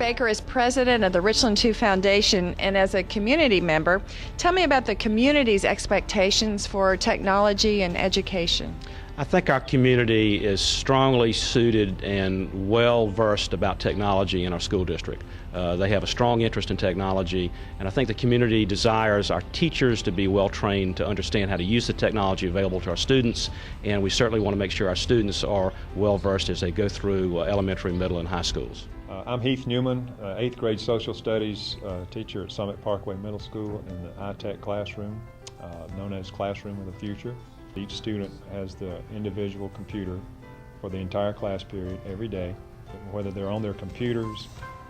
Baker is president of the Richland 2 Foundation, and as a community member, tell me about the community's expectations for technology and education. I think our community is strongly suited and well versed about technology in our school district. They have a strong interest in technology, and I think the community desires our teachers to be well trained to understand how to use the technology available to our students, and we certainly want to make sure our students are well versed as they go through elementary, middle, and high schools. I'm Heath Newman, 8th grade social studies teacher at Summit Parkway Middle School in the iTech classroom, known as Classroom of the Future. Each student has the individual computer for the entire class period every day, whether they're on their computers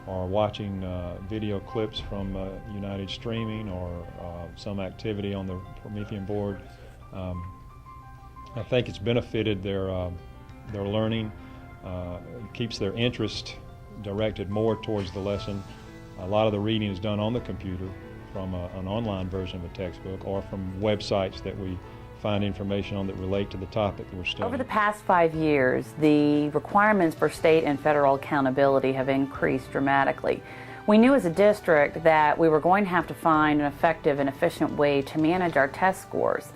or watching video clips from United Streaming or some activity on the Promethean board. I think it's benefited their learning, keeps their interest directed more towards the lesson. A lot of the reading is done on the computer from an online version of a textbook or from websites that we find information on that relate to the topic that we're studying. Over the past 5 years, the requirements for state and federal accountability have increased dramatically. We knew as a district that we were going to have to find an effective and efficient way to manage our test scores,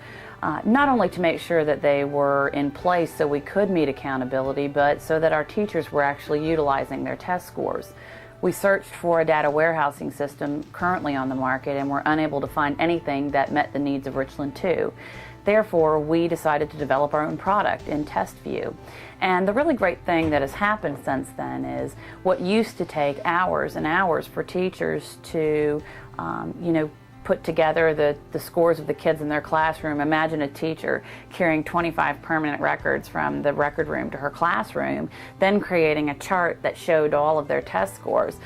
not only to make sure that they were in place so we could meet accountability, but so that our teachers were actually utilizing their test scores. We searched for a data warehousing system currently on the market and were unable to find anything that met the needs of Richland 2. Therefore, we decided to develop our own product in TestView. And the really great thing that has happened since then is what used to take hours and hours for teachers to, put together the scores of the kids in their classroom. Imagine a teacher carrying 25 permanent records from the record room to her classroom, then creating a chart that showed all of their test scores.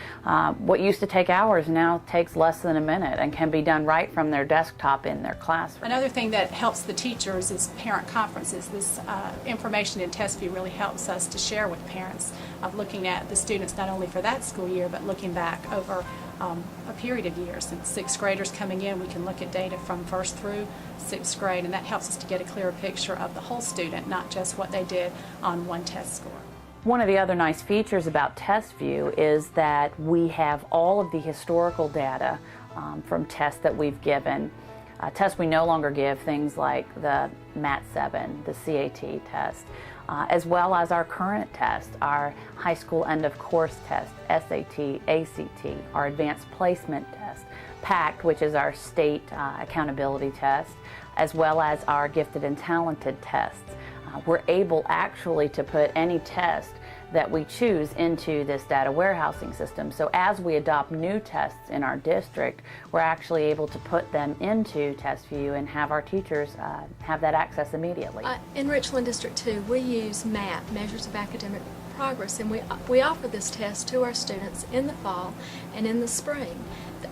What used to take hours now takes less than a minute and can be done right from their desktop in their classroom. Another thing that helps the teachers is parent conferences. This information in TestView really helps us to share with parents of looking at the students not only for that school year but looking back over a period of years. Since 6th graders coming in, we can look at data from 1st through 6th grade, and that helps us to get a clearer picture of the whole student, not just what they did on one test score. One of the other nice features about TestView is that we have all of the historical data from tests that we've given. Tests we no longer give, things like the MAT 7, the CAT test, as well as our current test, our high school end of course test, SAT, ACT, our advanced placement test, PACT, which is our state accountability test, as well as our gifted and talented tests. We're able actually to put any test that we choose into this data warehousing system. So as we adopt new tests in our district, we're actually able to put them into TestView and have our teachers have that access immediately. In Richland District 2, we use MAP, Measures of Academic Progress, and we offer this test to our students in the fall and in the spring.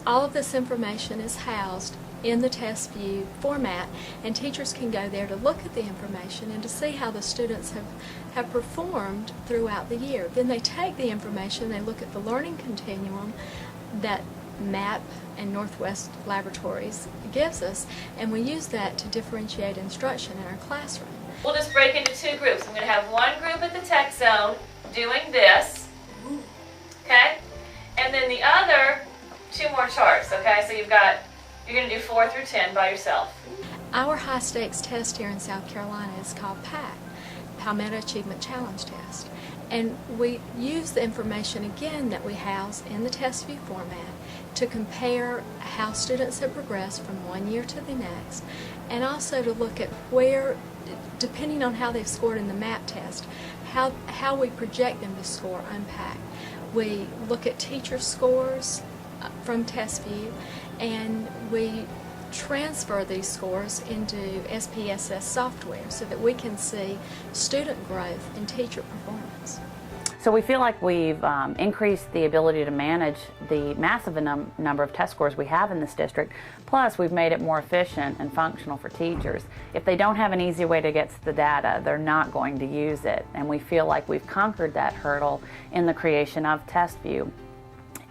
All of this information is housed in the TestView format, and teachers can go there to look at the information and to see how the students have performed throughout the year. Then they take the information, they look at the learning continuum that MAP and Northwest Laboratories gives us, and we use that to differentiate instruction in our classroom. We'll just break into two groups. I'm going to have one group at the tech zone doing this, okay? And then the other, two more charts, okay? So you're going to do 4 through 10 by yourself. Our high stakes test here in South Carolina is called PACT, Palmetto Achievement Challenge Test. And we use the information again that we house in the TestView format to compare how students have progressed from one year to the next, and also to look at where, depending on how they've scored in the MAP test, how we project them to score on PACT. We look at teacher scores from TestView, and we transfer these scores into SPSS software so that we can see student growth and teacher performance. So we feel like we've increased the ability to manage the massive number of test scores we have in this district, plus we've made it more efficient and functional for teachers. If they don't have an easy way to get to the data, they're not going to use it, and we feel like we've conquered that hurdle in the creation of TestView.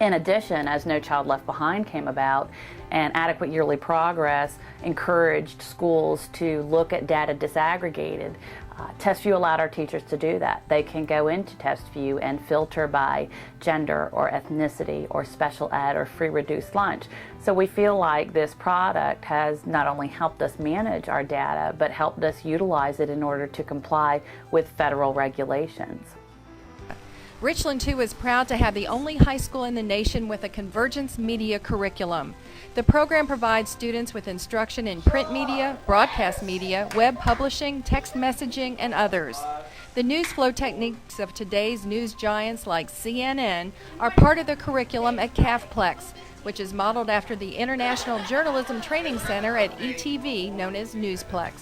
In addition, as No Child Left Behind came about and adequate yearly progress encouraged schools to look at data disaggregated, TestView allowed our teachers to do that. They can go into TestView and filter by gender or ethnicity or special ed or free reduced lunch. So we feel like this product has not only helped us manage our data, but helped us utilize it in order to comply with federal regulations. Richland 2 is proud to have the only high school in the nation with a convergence media curriculum. The program provides students with instruction in print media, broadcast media, web publishing, text messaging, and others. The news flow techniques of today's news giants like CNN are part of the curriculum at CAFPLEX, which is modeled after the International Journalism Training Center at ETV, known as Newsplex.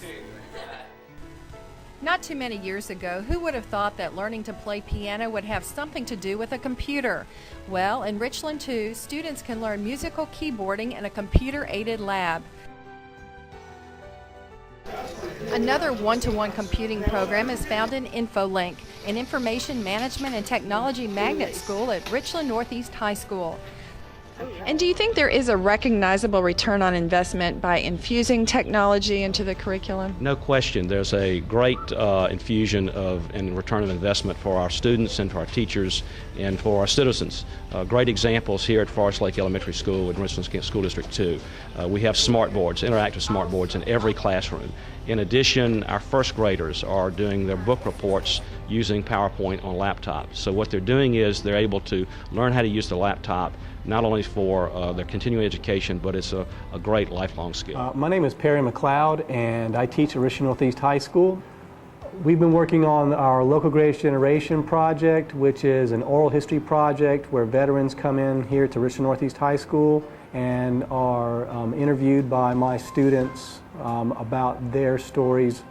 Not too many years ago, who would have thought that learning to play piano would have something to do with a computer? Well, in Richland 2, students can learn musical keyboarding in a computer-aided lab. Another one-to-one computing program is found in InfoLink, an information management and technology magnet school at Richland Northeast High School. And do you think there is a recognizable return on investment by infusing technology into the curriculum? No question. There's a great infusion and return of investment for our students and for our teachers and for our citizens. Great examples here at Forest Lake Elementary School in Richland School District 2. We have smart boards, interactive smart boards in every classroom. In addition, our first graders are doing their book reports using PowerPoint on laptops. So what they're doing is they're able to learn how to use the laptop not only for their continuing education, but it's a great lifelong skill. My name is Perry McLeod, and I teach at Richland Northeast High School. We've been working on our Local Greatest Generation project, which is an oral history project where veterans come in here to Richland Northeast High School and are interviewed by my students about their stories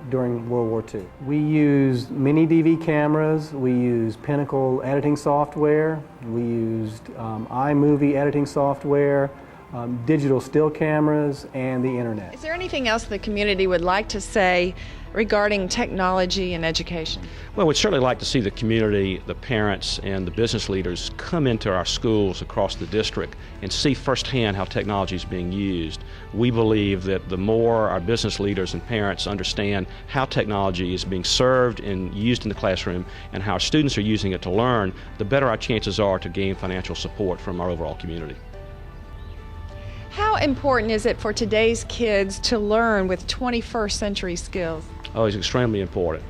during World War II. We use mini DV cameras, we use Pinnacle editing software, we used iMovie editing software, digital still cameras, and the internet. Is there anything else the community would like to say regarding technology and education? Well, we'd certainly like to see the community, the parents, and the business leaders come into our schools across the district and see firsthand how technology is being used. We believe that the more our business leaders and parents understand how technology is being served and used in the classroom and how our students are using it to learn, the better our chances are to gain financial support from our overall community. How important is it for today's kids to learn with 21st century skills? Oh, it's extremely important.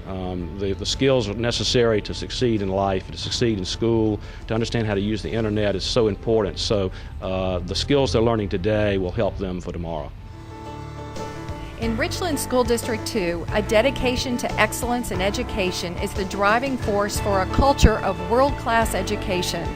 The skills necessary to succeed in life, to succeed in school, to understand how to use the internet is so important. So the skills they're learning today will help them for tomorrow. In Richland School District 2, a dedication to excellence in education is the driving force for a culture of world-class education.